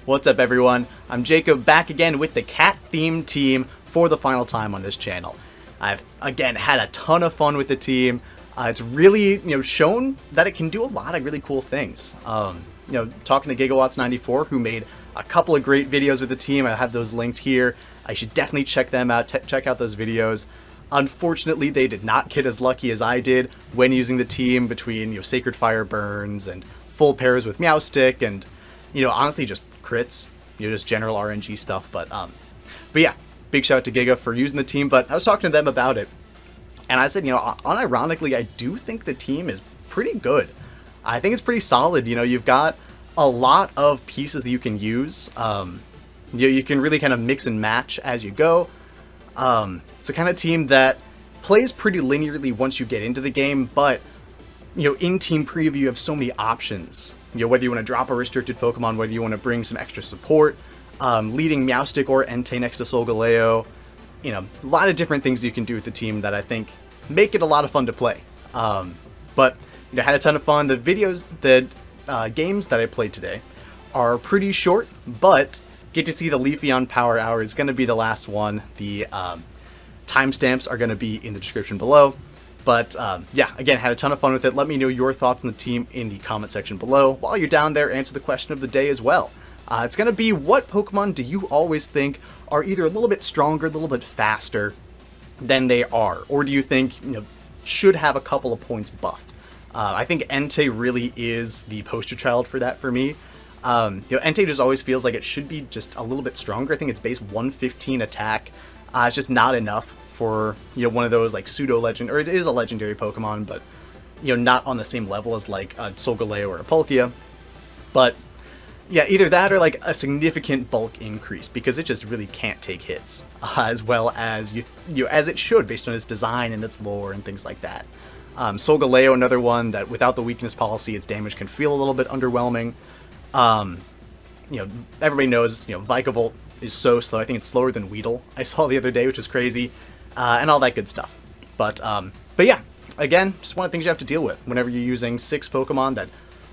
What's up, everyone? I'm Jacob, back again with the cat-themed team for the final time on this channel. I've, again, had a ton of fun with the team. It's really, shown that it can do a lot of really cool things. Talking to Gigawatts94, who made a couple of great videos with the team. I have those linked here. I should definitely check them out, check out those videos. Unfortunately, they did not get as lucky as I did when using the team between, Sacred Fire burns and full pairs with Meowstic and, honestly just crits, just general RNG stuff. But yeah, big shout out to Giga for using the team. But I was talking to them about it, and I said, unironically, I do think the team is pretty good. I think it's pretty solid. You've got a lot of pieces that you can use. You can really kind of mix and match as you go. It's a kind of team that plays pretty linearly once you get into the game, but in team preview you have so many options. Whether you want to drop a restricted Pokemon, whether you want to bring some extra support, leading Meowstic or Entei next to Solgaleo, a lot of different things you can do with the team that I think make it a lot of fun to play. But I had a ton of fun. The videos, the games that I played today are pretty short, but get to see the Leafeon Power Hour. It's going to be the last one. The timestamps are going to be in the description below. But yeah, again, had a ton of fun with it. Let me know your thoughts on the team in the comment section below. While you're down there, answer the question of the day as well. It's going to be, what Pokemon do you always think are either a little bit stronger, a little bit faster than they are? Or do you think, should have a couple of points buffed? I think Entei really is the poster child for that for me. Entei just always feels like it should be just a little bit stronger. I think it's base 115 attack. It's just not enough for, one of those like pseudo legend, or it is a legendary Pokemon, but, not on the same level as like a Solgaleo or a Palkia. But yeah, either that or like a significant bulk increase, because it just really can't take hits as well as as it should based on its design and its lore and things like that. Solgaleo, another one that without the weakness policy, its damage can feel a little bit underwhelming. Everybody knows, Vikavolt is so slow. I think it's slower than Weedle I saw the other day, which is crazy, and all that good stuff. But yeah, again, just one of the things you have to deal with whenever you're using 6 Pokemon that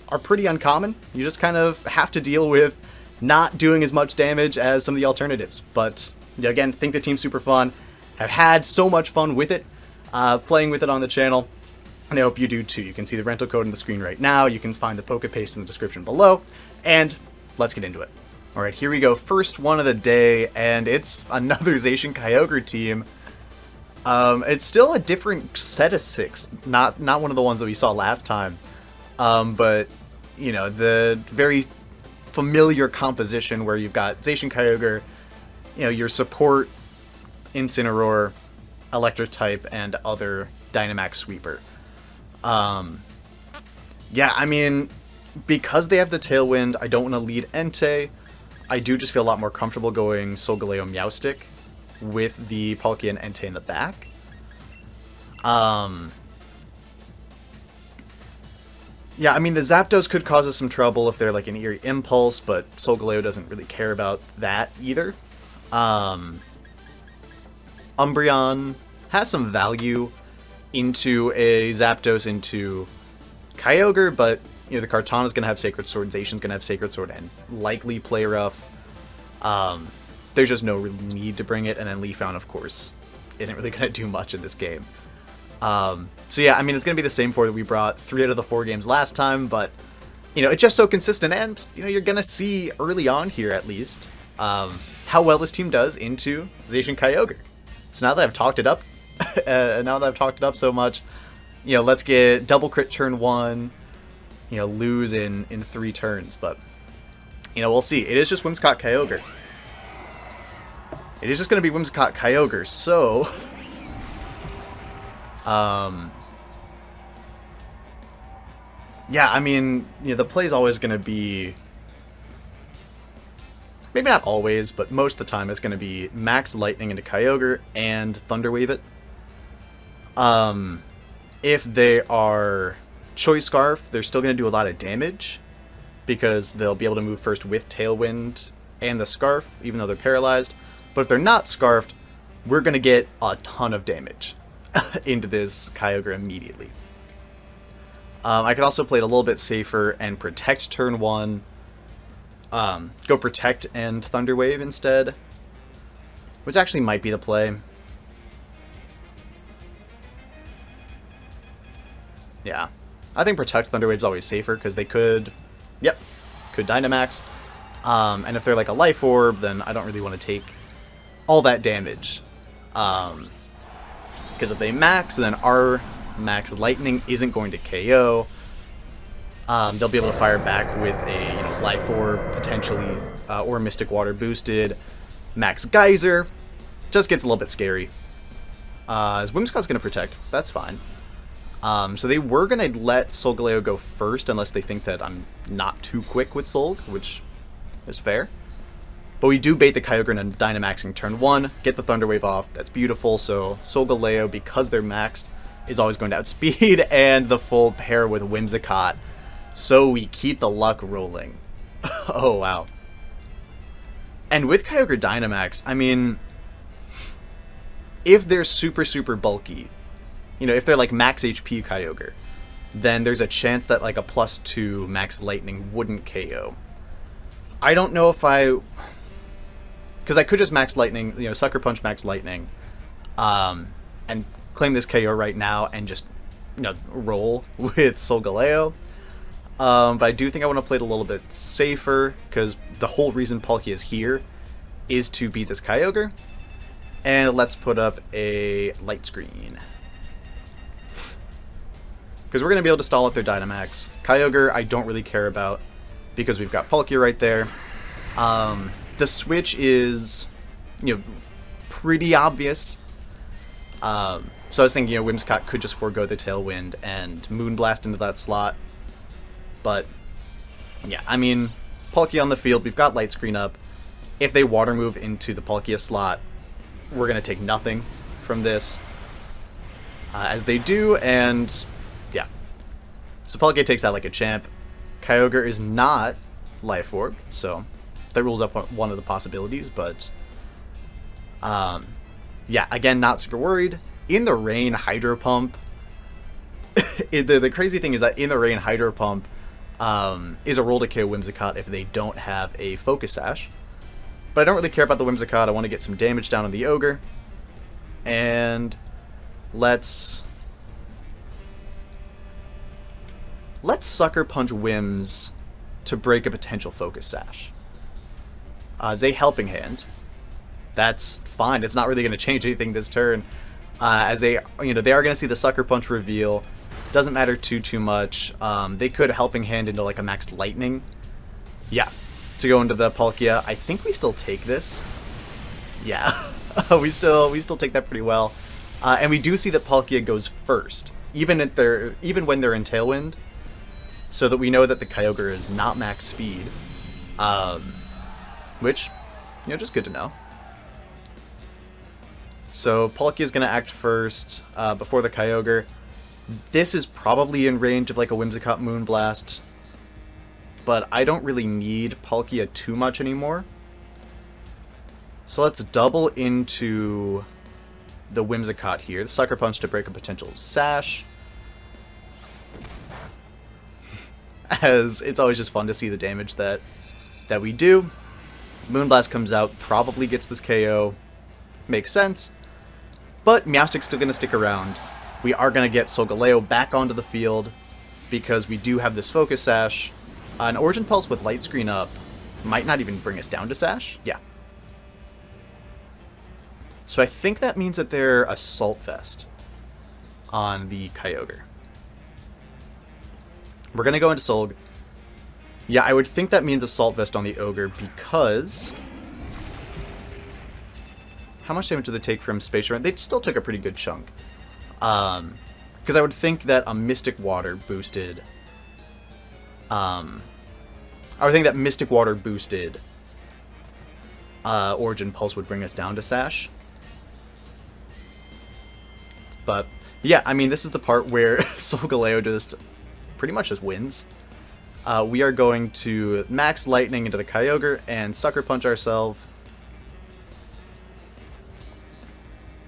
are pretty uncommon. You just kind of have to deal with not doing as much damage as some of the alternatives. But again, think the team's super fun. Have had so much fun with it, playing with it on the channel, and I hope you do too. You can see the rental code on the screen right now. You can find the Pokepaste in the description below, and let's get into it. All right, here we go. First one of the day, and it's another Zacian Kyogre team. It's still a different set of 6, not one of the ones that we saw last time. But the very familiar composition where you've got Zacian Kyogre, your support Incineroar, Electric type, and other Dynamax Sweeper. Yeah, I mean, because they have the Tailwind, I don't want to lead Entei. I do just feel a lot more comfortable going Solgaleo Meowstic with the Palkia and Entei in the back. Yeah, I mean, the Zapdos could cause us some trouble if they're like an Eerie Impulse, but Solgaleo doesn't really care about that either. Umbreon has some value into a Zapdos into Kyogre, but the Kartana's going to have Sacred Sword, Zacian's going to have Sacred Sword, and likely Play Rough. There's just no real need to bring it, and then Leafeon, of course, isn't really going to do much in this game. So yeah, I mean, it's going to be the same 4 that we brought 3 out of the 4 games last time, but, it's just so consistent, and, you're going to see early on here, at least, how well this team does into Zacian Kyogre. So now that I've talked it up, so much, let's get double crit turn 1, lose in 3 turns, but, we'll see. It is just Whimsicott Kyogre. It is just going to be Whimsicott Kyogre, so yeah, I mean, the play is always going to be, maybe not always, but most of the time it's going to be Max Lightning into Kyogre and Thunder Wave it. If they are Choice Scarf, they're still going to do a lot of damage, because they'll be able to move first with Tailwind and the Scarf, even though they're paralyzed. But if they're not Scarfed, we're going to get a ton of damage into this Kyogre immediately. I could also play it a little bit safer and protect turn 1, go Protect and Thunder Wave instead, which actually might be the play. Yeah, I think Protect Thunder Wave's always safer because they could Dynamax. And if they're like a Life Orb, then I don't really want to take all that damage. Because if they max, then our max Lightning isn't going to KO. They'll be able to fire back with a Life Orb potentially, or Mystic Water boosted. Max Geyser just gets a little bit scary. As Whimsicott's going to Protect, that's fine. So they were going to let Solgaleo go first unless they think that I'm not too quick with Solg, which is fair. But we do bait the Kyogre and Dynamaxing turn 1, get the Thunder Wave off, that's beautiful. So Solgaleo, because they're maxed, is always going to outspeed, and the full pair with Whimsicott. So we keep the luck rolling. Oh, wow. And with Kyogre Dynamax, I mean, if they're super, super bulky, if they're like max HP Kyogre, then there's a chance that like a +2 max Lightning wouldn't KO. I don't know if because I could just max Lightning, Sucker Punch max Lightning, and claim this KO right now and just, roll with Solgaleo. But I do think I want to play it a little bit safer, because the whole reason Palkia is here is to beat this Kyogre. And let's put up a Light Screen, because we're going to be able to stall out their Dynamax. Kyogre I don't really care about, because we've got Palkia right there. The switch is, pretty obvious. So I was thinking, Whimsicott could just forego the Tailwind and Moonblast into that slot. But, yeah, I mean, Palkia on the field, we've got Light Screen up. If they Water Move into the Palkia slot, we're going to take nothing from this. As they do, and, yeah. So Palkia takes that like a champ. Kyogre is not Life Orb, so that rules up one of the possibilities, but yeah, again, not super worried. In the Rain, Hydro Pump. The crazy thing is that in the Rain, Hydro Pump is a roll to KO Whimsicott if they don't have a Focus Sash. But I don't really care about the Whimsicott. I want to get some damage down on the Ogre. And let's Sucker Punch Whims to break a potential Focus Sash. As a Helping Hand, that's fine. It's not really going to change anything this turn. As they are going to see the Sucker Punch reveal. Doesn't matter too much. They could Helping Hand into like a max Lightning. Yeah, to go into the Palkia. I think we still take this. Yeah, we still take that pretty well. And we do see that Palkia goes first, even when they're in Tailwind, so that we know that the Kyogre is not max speed. Which, just good to know. So Palkia is going to act first before the Kyogre. This is probably in range of like a Whimsicott Moonblast, but I don't really need Palkia too much anymore. So let's double into the Whimsicott here. The Sucker Punch to break a potential Sash. As it's always just fun to see the damage that we do. Moonblast comes out, probably gets this KO. Makes sense. But Meowstic's still going to stick around. We are going to get Solgaleo back onto the field because we do have this Focus Sash. An Origin Pulse with Light Screen up might not even bring us down to Sash. Yeah. So I think that means that they're Assault Vest on the Kyogre. We're going to go into Solg. Yeah, I would think that means Assault Vest on the Ogre because... How much damage do they take from Space Run? They still took a pretty good chunk. Because I would think that a Mystic Water boosted... I would think that Mystic Water boosted Origin Pulse would bring us down to Sash. But, yeah, I mean, this is the part where Solgaleo just pretty much just wins. We are going to max Lightning into the Kyogre and Sucker Punch ourselves.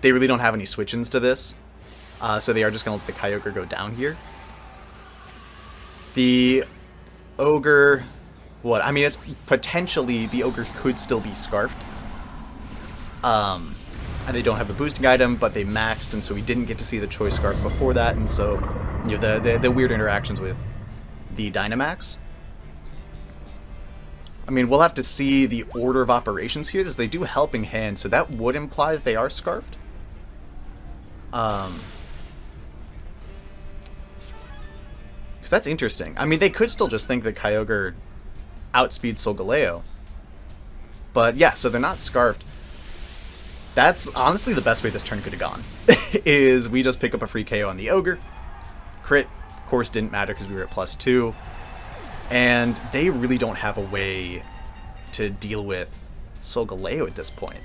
They really don't have any switch-ins to this, so they are just going to let the Kyogre go down here. The Ogre what? I mean, it's potentially the Ogre could still be Scarfed. And they don't have the boosting item, but they maxed, and so we didn't get to see the Choice Scarf before that, and so, you know, the weird interactions with the Dynamax. I mean, we'll have to see the order of operations here, as they do Helping Hand, so that would imply that they are Scarfed. Because that's interesting. I mean, they could still just think that Kyogre outspeeds Solgaleo. But yeah, so they're not Scarfed. That's honestly the best way this turn could have gone. Is we just pick up a free KO on the Ogre. Crit, of course, didn't matter because we were at +2. And they really don't have a way to deal with Solgaleo at this point.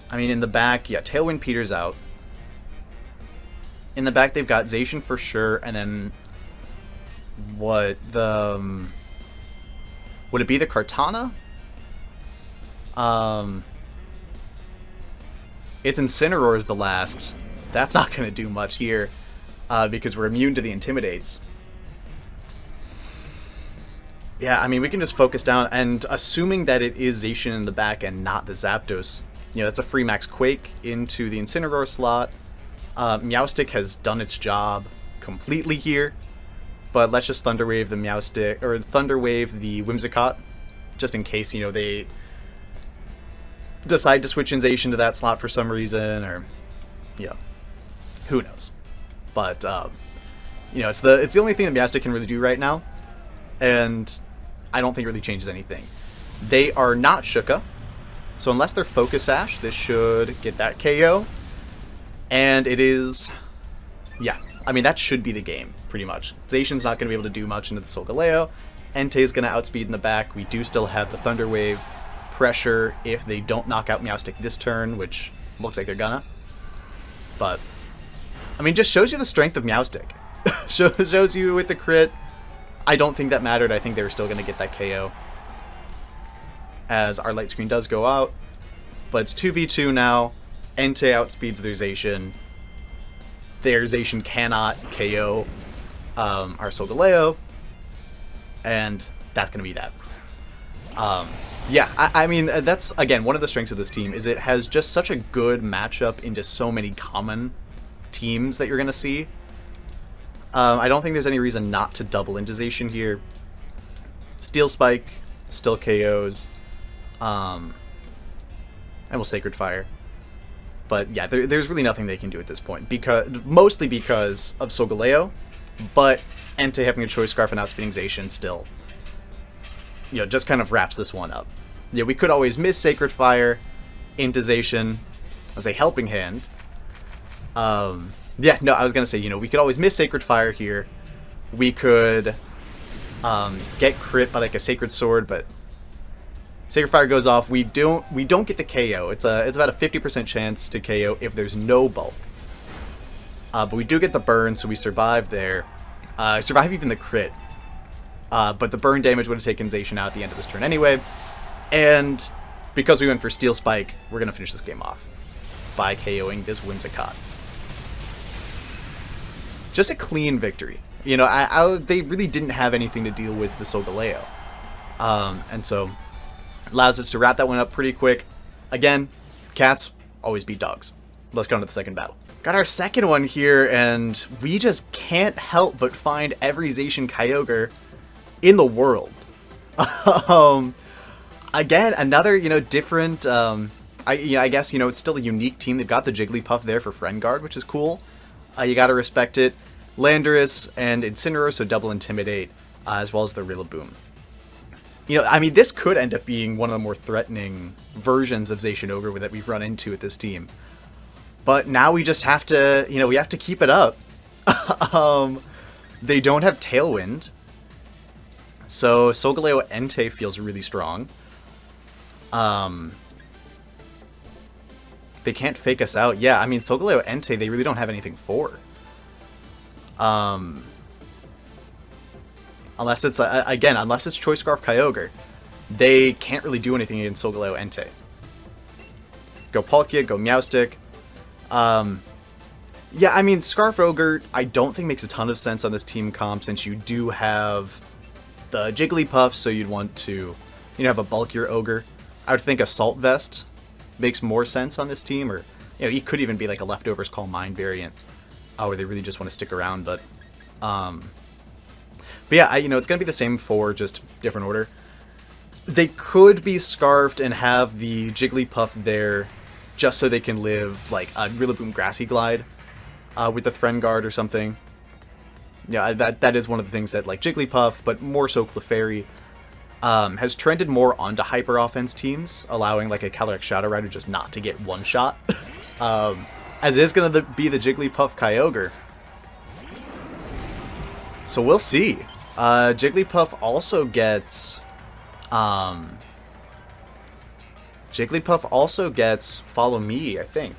I mean, in the back, yeah, Tailwind peters out. In the back, they've got Zacian for sure, and then what, the... would it be the Kartana? It's Incineroar is the last. That's not going to do much here, because we're immune to the Intimidates. Yeah, I mean, we can just focus down, and assuming that it is Zacian in the back and not the Zapdos, you know, that's a free max Quake into the Incineroar slot. Meowstic has done its job completely here, but let's just Thunder Wave the Meowstic, or Thunder Wave the Whimsicott, just in case, you know, they decide to switch in Zacian to that slot for some reason, or, yeah, who knows. But, you know, it's the only thing that Meowstic can really do right now, and I don't think it really changes anything. They are not Shuka, so unless they're Focus Sash, this should get that KO, and it is, yeah, I mean, that should be the game, pretty much. Zacian's not going to be able to do much into the Solgaleo. Entei's going to outspeed in the back. We do still have the Thunder Wave pressure if they don't knock out Meowstic this turn, which looks like they're gonna. But, I mean, just shows you the strength of Meowstic. shows you with the crit. I don't think that mattered. I think they were still going to get that KO, as our light screen does go out. But it's 2v2 now. Entei outspeeds their Zacian. Their Zacian cannot KO our Solgaleo, and that's going to be that. Yeah, I mean, that's, again, one of the strengths of this team, is it has just such a good matchup into so many common teams that you're going to see. I don't think there's any reason not to double into Zacian here. Steel Spike still KOs, and we'll Sacred Fire. But yeah, there's really nothing they can do at this point, mostly because of Solgaleo, but Entei having a Choice Scarf and outspeeding Zacian still, you know, just kind of wraps this one up. Yeah, we could always miss Sacred Fire into Zacian as a Helping Hand. Yeah, no, I was going to say, you know, we could always miss Sacred Fire here. We could get crit by like a Sacred Sword, but Sacred Fire goes off. We don't get the KO. It's about a 50% chance to KO if there's no bulk. But we do get the burn, so we survive there. Survive even the crit. But the burn damage would have taken Zacian out at the end of this turn anyway. And because we went for Steel Spike, we're going to finish this game off by KOing this Whimsicott. Just a clean victory. You know, they really didn't have anything to deal with the Solgaleo. And so allows us to wrap that one up pretty quick. Again, cats always beat dogs. Let's go on to the second battle. Got our second one here, and we just can't help but find every Zacian Kyogre in the world. Again, another, you know, different, I guess, you know, it's still a unique team. They've got the Jigglypuff there for Friend Guard, which is cool. You gotta respect it. Landorus and Incineroar, so double Intimidate, as well as the Rillaboom. You know, I mean, this could end up being one of the more threatening versions of Zacian Ogre that we've run into with this team. But now we just have to, you know, we have to keep it up. They don't have Tailwind. So Solgaleo Entei feels really strong. They can't fake us out. Yeah, I mean, Solgaleo Entei, they really don't have anything for. Unless it's, again, unless it's Choice Scarf Kyogre, they can't really do anything against Solgaleo Entei. Go Palkia, go Meowstic. Yeah, I mean, Scarf Ogre, I don't think makes a ton of sense on this team comp, since you do have the Jigglypuff, so you'd want to, have a bulkier Ogre. I would think Assault Vest makes more sense on this team, or, he could even be like a Leftovers Call Mine variant, where they really just want to stick around, but yeah, it's going to be the same for just different order. They could be Scarfed and have the Jigglypuff there just so they can live like a Rillaboom Grassy Glide with the Friend Guard or something. Yeah, that is one of the things that, like, Jigglypuff, but more so Clefairy, has trended more onto hyper offense teams, allowing like a Calyrex Shadow Rider just not to get one shot. As it is going to be the Jigglypuff Kyogre. So we'll see. Jigglypuff also gets Follow Me, I think.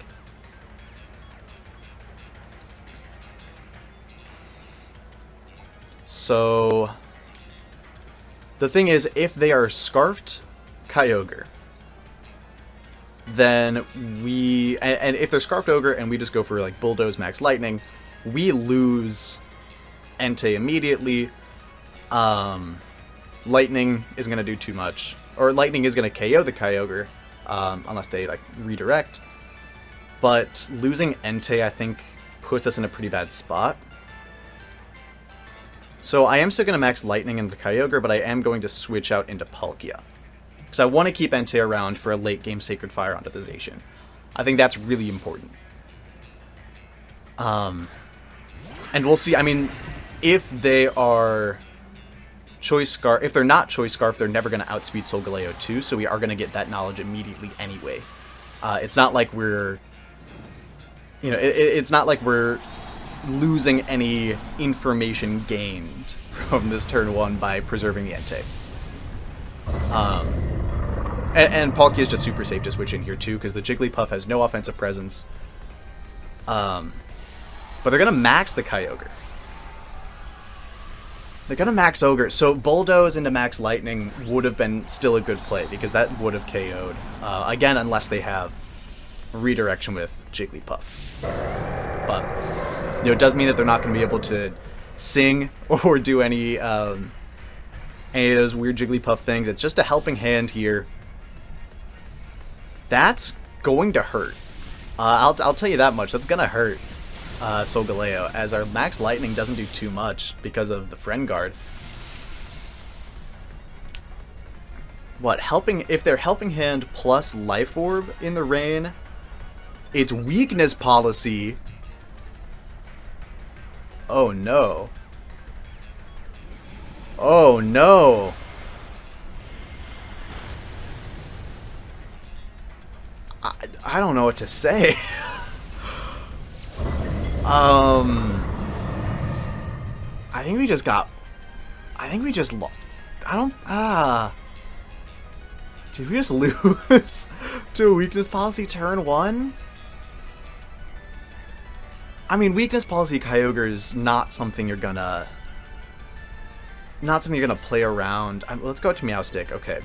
So the thing is, if they are Scarfed Kyogre, then and if they're Scarfed Ogre and we just go for like Bulldoze Max Lightning, we lose Entei immediately. Lightning isn't going to do too much. Or Lightning is going to KO the Kyogre, unless they like redirect. But losing Entei, I think, puts us in a pretty bad spot. So I am still going to max Lightning into Kyogre, but I am going to switch out into Palkia. Because I want to keep Entei around for a late game Sacred Fire onto the Zacian. I think that's really important. And we'll see. I mean, if they are Choice Scarf, if they're not Choice Scarf, they're never going to outspeed Solgaleo too, so we are going to get that knowledge immediately anyway. It's not like we're, it's not like we're losing any information gained from this turn 1 by preserving the Entei. And Palkia is just super safe to switch in here too, because the Jigglypuff has no offensive presence. But they're going to max the Kyogre. They're going to max Ogre, so Bulldoze into max Lightning would have been still a good play, because that would have KO'd. Again, unless they have redirection with Jigglypuff. But it does mean that they're not going to be able to sing or do any of those weird Jigglypuff things. It's just a helping hand here. That's going to hurt. I'll tell you that much. That's going to hurt Solgaleo, as our max Lightning doesn't do too much because of the Friend Guard. What, if they're helping hand plus Life Orb in the rain, it's weakness policy. Oh no. Oh no. I don't know what to say. I think we just did we just lose to a weakness policy turn 1? I mean, weakness policy Kyogre is not something you're gonna play around. Let's go to Meowstic. Okay.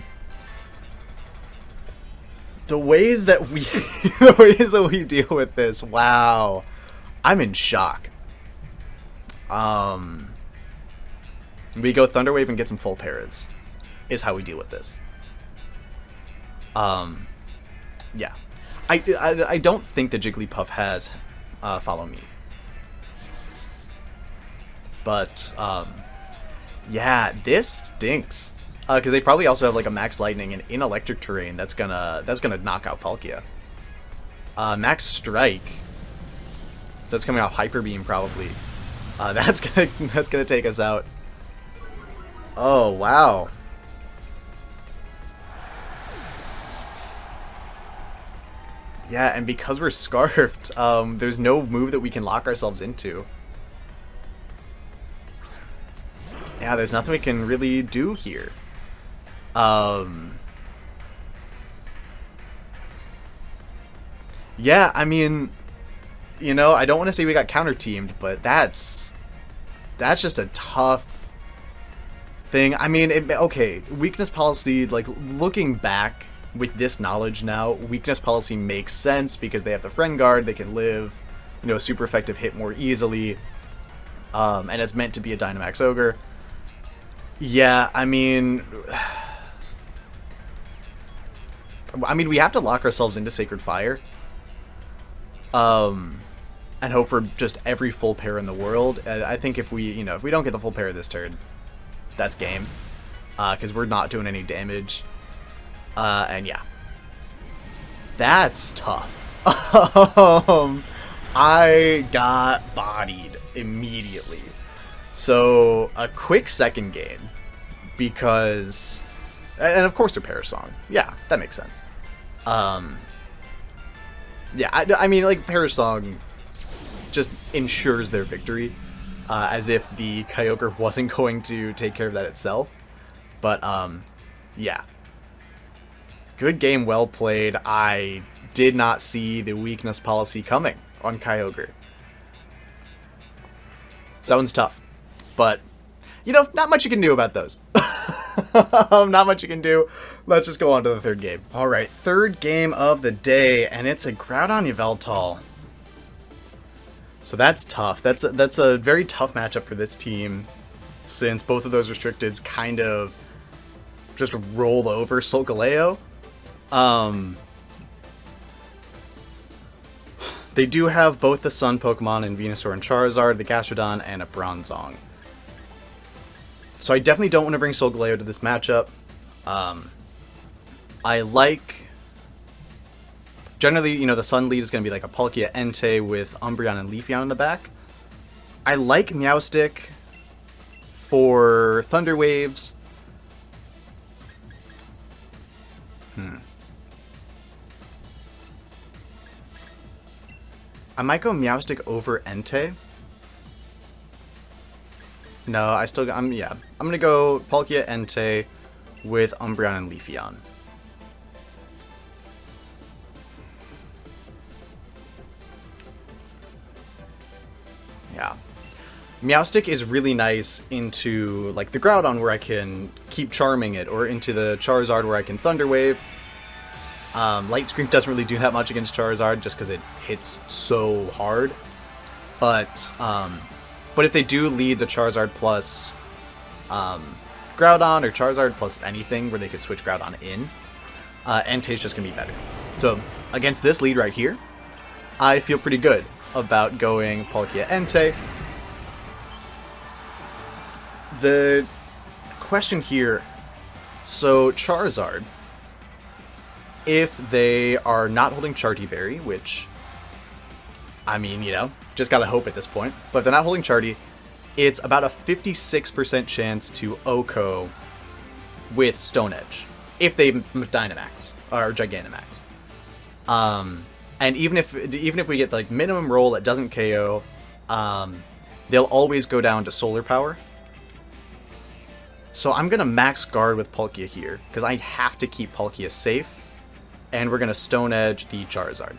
The ways that we deal with this, wow. I'm in shock. We go Thunder Wave and get some full paras, is how we deal with this. Yeah. I don't think the Jigglypuff has Follow Me. But, yeah, this stinks. Because they probably also have like a Max Lightning and in electric terrain that's gonna knock out Palkia. Max Strike. So that's coming off Hyper Beam probably. That's gonna take us out. Oh wow. Yeah, and because we're Scarfed, there's no move that we can lock ourselves into. Yeah, there's nothing we can really do here. Yeah, I mean, I don't want to say we got counter-teamed, but that's just a tough thing. I mean, okay, weakness policy, like, looking back with this knowledge now, weakness policy makes sense because they have the Friend Guard, they can live, a super effective hit more easily, and it's meant to be a Dynamax Ogre. Yeah, we have to lock ourselves into Sacred Fire. And hope for just every full pair in the world. I think if we don't get the full pair this turn, that's game. Because we're not doing any damage. And yeah. That's tough. I got bodied immediately. So, a quick second game. Because... And of course, they're Parasong. Yeah, that makes sense. Yeah, like, Parasong just ensures their victory. As if the Kyogre wasn't going to take care of that itself. But, yeah. Good game, well played. I did not see the weakness policy coming on Kyogre. So that one's tough. But, not much you can do about those. Not much you can do. Let's just go on to the third game. Alright, third game of the day, and it's a Groudon Yveltal. So that's tough. That's a very tough matchup for this team, since both of those restricteds kind of just roll over Solgaleo. They do have both the Sun Pokemon in Venusaur and Charizard, the Gastrodon, and a Bronzong. So I definitely don't want to bring Solgaleo to this matchup. I like... Generally, the Sun lead is going to be like a Palkia Entei with Umbreon and Leafeon in the back. I like Meowstic for Thunder Waves. I might go Meowstic over Entei. No, I'm going to go Palkia Entei with Umbreon and Leafeon. Yeah. Meowstic is really nice into, like, the Groudon where I can keep charming it, or into the Charizard where I can Thunder Wave. Light Screen doesn't really do that much against Charizard just because it hits so hard. But if they do lead the Charizard plus Groudon, or Charizard plus anything where they could switch Groudon in, Entei's just going to be better. So, against this lead right here, I feel pretty good about going Palkia Entei. The question here, so Charizard, if they are not holding Charty Berry, which, just gotta hope at this point, but if they're not holding Charty, it's about a 56% chance to OHKO with Stone Edge, if they Dynamax, or Gigantamax. And even if we get like minimum roll that doesn't KO, they'll always go down to Solar Power. So I'm going to max guard with Palkia here, because I have to keep Palkia safe. And we're going to Stone Edge the Charizard.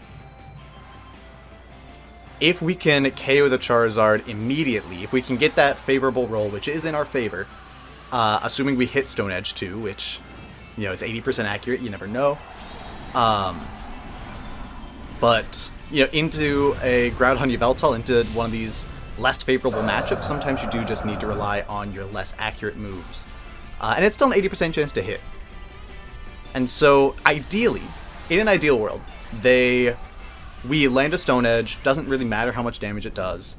If we can KO the Charizard immediately, if we can get that favorable roll, which is in our favor, assuming we hit Stone Edge too, which, it's 80% accurate, you never know. But, into a Groudon Yveltal, into one of these less favorable matchups, sometimes you do just need to rely on your less accurate moves. And it's still an 80% chance to hit. And so, ideally, in an ideal world, we land a Stone Edge, doesn't really matter how much damage it does.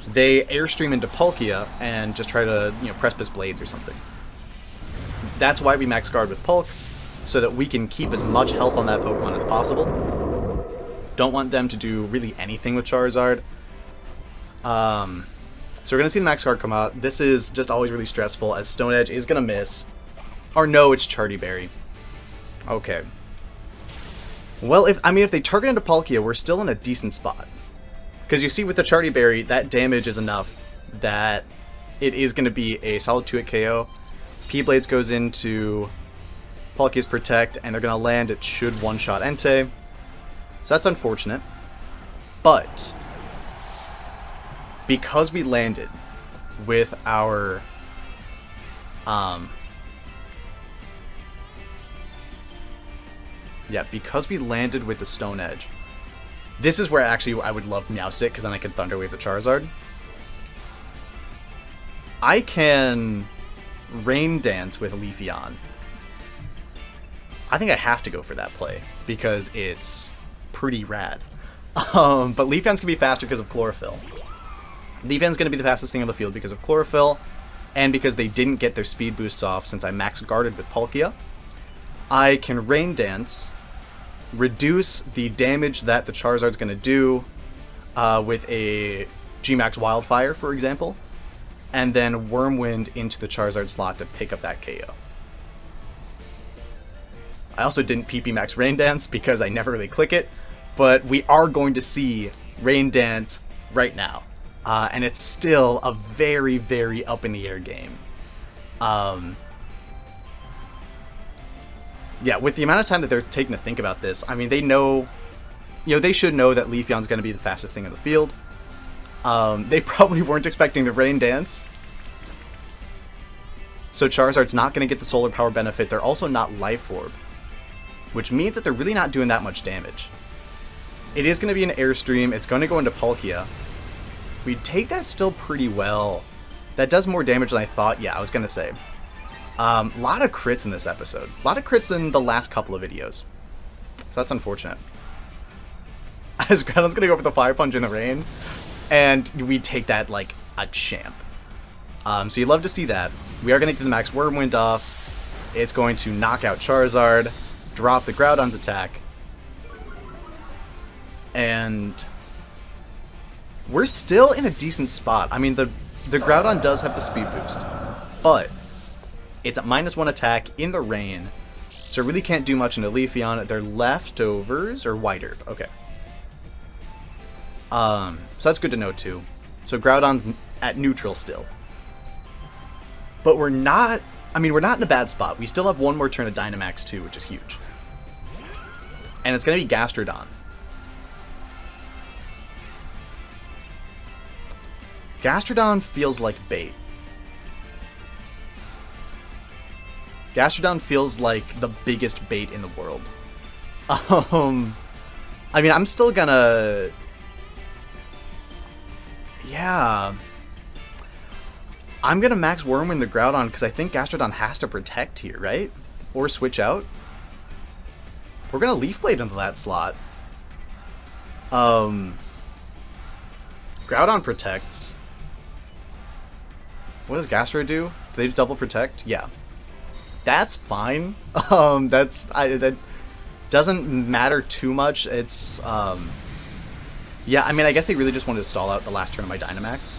They Airstream into Palkia and just try to, Precipice Blades or something. That's why we max guard with Palk, so that we can keep as much health on that Pokemon as possible. Don't want them to do really anything with Charizard. So we're going to see the max guard come out. This is just always really stressful, as Stone Edge is going to miss. Or no, it's Charty Berry. Okay. Well, if they target into Palkia, we're still in a decent spot. Because you see with the Charty Berry, that damage is enough that it is going to be a solid 2-hit KO. P-Blades goes into Palkia's Protect, and they're going to land. It should one-shot Entei. So that's unfortunate. But because we landed with our because we landed with the Stone Edge, this is where actually I would love Meowstic, because then I can Thunder Wave the Charizard. I can Rain Dance with Leafeon. I think I have to go for that play because it's pretty rad. But Leafeon's going to be faster because of Chlorophyll. Leafeon's going to be the fastest thing on the field because of Chlorophyll, and because they didn't get their speed boosts off since I max guarded with Palkia. I can Rain Dance, reduce the damage that the Charizard's going to do with a G-Max Wildfire, for example, and then Wormwind into the Charizard slot to pick up that KO. I also didn't PP Max Rain Dance because I never really click it, but we are going to see Rain Dance right now. And it's still a very, very up in the air game. Yeah, with the amount of time that they're taking to think about this, I mean, they know, they should know that Leafeon's going to be the fastest thing on the field. They probably weren't expecting the Rain Dance. So Charizard's not going to get the Solar Power benefit. They're also not Life Orb, which means that they're really not doing that much damage. It is going to be an Airstream. It's going to go into Palkia. We take that still pretty well. That does more damage than I thought. Yeah, I was going to say. A lot of crits in this episode. A lot of crits in the last couple of videos. So that's unfortunate. As Groudon's going to go for the Fire Punch in the rain. And we take that like a champ. So you'd love to see that. We are going to get the Max Wormwind off. It's going to knock out Charizard. Drop the Groudon's attack. And we're still in a decent spot. I mean, the Groudon does have the speed boost, but it's at -1 attack in the rain, so it really can't do much into Leafeon. They're leftovers or White Herb. Okay. So that's good to know too. So Groudon's at neutral still, but we're not. I mean, we're not in a bad spot. We still have one more turn of Dynamax too, which is huge, and it's going to be Gastrodon. Gastrodon feels like bait. Gastrodon feels like the biggest bait in the world. I mean, I'm still gonna... Yeah. I'm gonna Max Wormwind the Groudon because I think Gastrodon has to protect here, right? Or switch out. We're gonna Leaf Blade into that slot. Groudon protects. What does Gastro do? Do they double protect? Yeah. That's fine. That doesn't matter too much. It's, yeah, I mean, I guess they really just wanted to stall out the last turn of my Dynamax.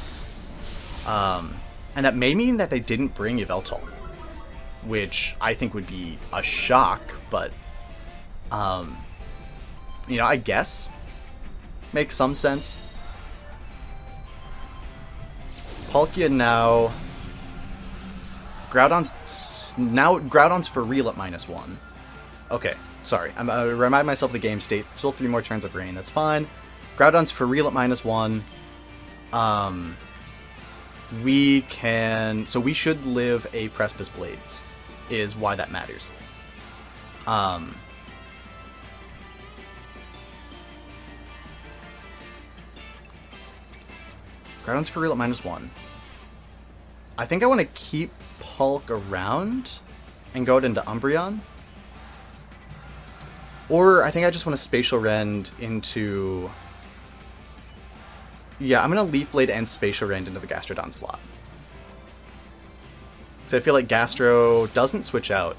And that may mean that they didn't bring Yveltal, which I think would be a shock, but, I guess makes some sense. Palkia now. Groudon's for real at -1. Okay, sorry. I remind myself of the game state. Still 3 more turns of rain. That's fine. Groudon's for real at -1. We can. So we should live a Precipice Blades, is why that matters. Groudon's for real at -1. I think I want to keep Hulk around and go out into Umbreon. Or I think I just want to Spatial Rend into... Yeah, I'm going to Leaf Blade and Spatial Rend into the Gastrodon slot. So I feel like Gastro doesn't switch out.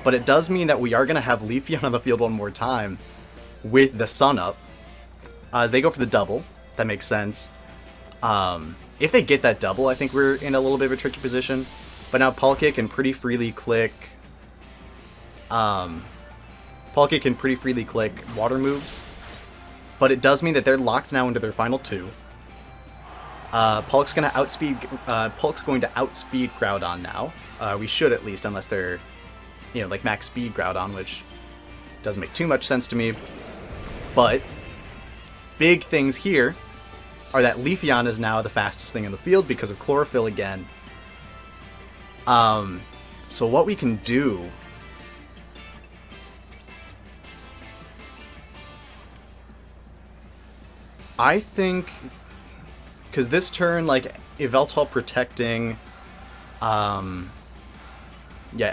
But it does mean that we are going to have Leafeon on the field one more time with the Sun up. As they go for the double. That makes sense. If they get that double, I think we're in a little bit of a tricky position. But now Palkia can pretty freely click... Palkia can pretty freely click water moves. But it does mean that they're locked now into their final 2. Palk's going to outspeed Groudon now. We should at least, unless they're, like max speed Groudon, which doesn't make too much sense to me. But big things here are that Leafeon is now the fastest thing in the field because of Chlorophyll again. So what we can do... I think... Because this turn, like, Yveltal protecting, yeah,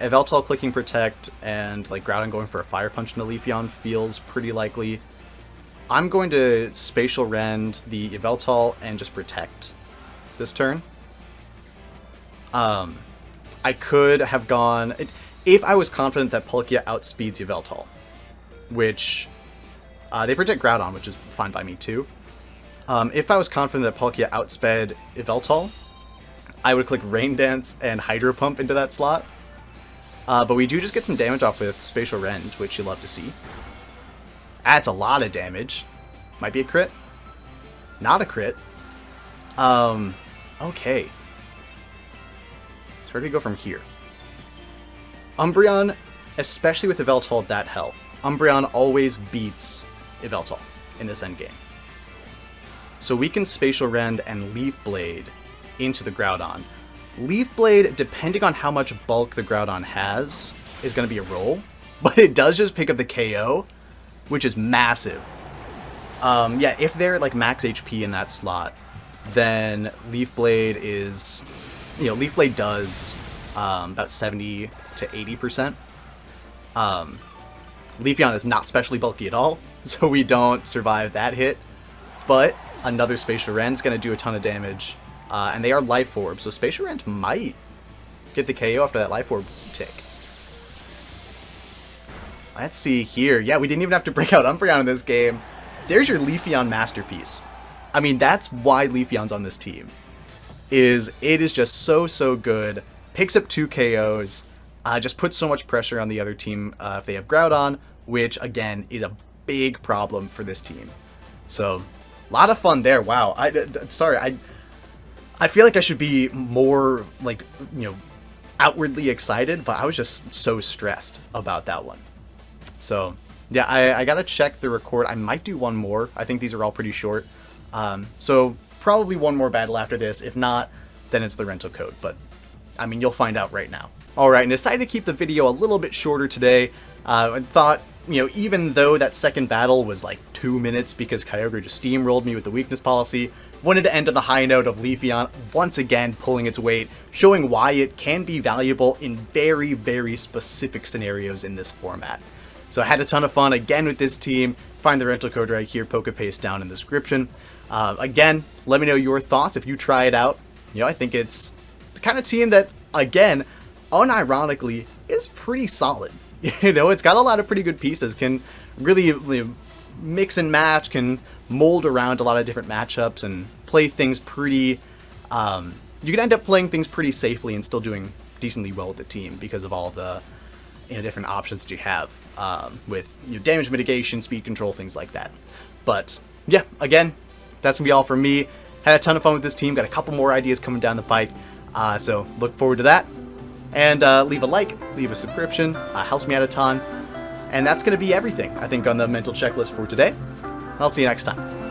Yveltal clicking Protect and like Groudon going for a Fire Punch into Leafeon feels pretty likely. I'm going to Spatial Rend the Yveltal and just Protect this turn. I could have gone... If I was confident that Palkia outspeeds Yveltal, which... they protect Groudon, which is fine by me too. If I was confident that Palkia outsped Yveltal, I would click Rain Dance and Hydro Pump into that slot. But we do just get some damage off with Spatial Rend, which you love to see. That's a lot of damage. Might be a crit. Not a crit. Okay. So where do we go from here? Umbreon, especially with Yveltal at that health, Umbreon always beats Yveltal in this endgame. So we can Spatial Rend and Leaf Blade into the Groudon. Leaf Blade, depending on how much bulk the Groudon has, is going to be a roll, but it does just pick up the KO, which is massive. Yeah, if they're like max HP in that slot, then Leaf Blade is, you know, Leaf Blade does about 70 to 80%. Leafeon is not specially bulky at all, so we don't survive that hit, but another Spatial Rend is going to do a ton of damage. And they are Life Orb, so Spatial Rend might get the KO after that Life Orb tick. Let's see here. Yeah, we didn't even have to break out Umbreon in this game. There's your Leafeon masterpiece. I mean, that's why Leafeon's on this team. It is just so good. Picks up 2 KOs. Just puts so much pressure on the other team if they have Groudon, which, again, is a big problem for this team. So, a lot of fun there. Wow. I feel like I should be more, like, you know, outwardly excited, but I was just so stressed about that one. So, yeah, I gotta check the record. I might do one more. I think these are all pretty short. So, probably one more battle after this. If not, then it's the rental code. But, I mean, you'll find out right now. Alright, and decided to keep the video a little bit shorter today. I thought, you know, even though that second battle was like 2 minutes because Kyogre just steamrolled me with the weakness policy, wanted to end on the high note of Leafeon once again pulling its weight, showing why it can be valuable in very specific scenarios in this format. So I had a ton of fun again with this team. Find the rental code right here, PokePaste down in the description. Again, let me know your thoughts if you try it out. You know, I think it's the kind of team that, again, unironically, is pretty solid. You know, it's got a lot of pretty good pieces, can really, you know, mix and match, can mold around a lot of different matchups and play things pretty, you can end up playing things pretty safely and still doing decently well with the team because of all the, you know, different options that you have with, you know, damage mitigation, speed control, things like that. But yeah, again, that's gonna be all from me. Had a ton of fun with this team, got a couple more ideas coming down the pike, so look forward to that. And leave a like, leave a subscription, helps me out a ton. And that's going to be everything, I think, on the mental checklist for today. I'll see you next time.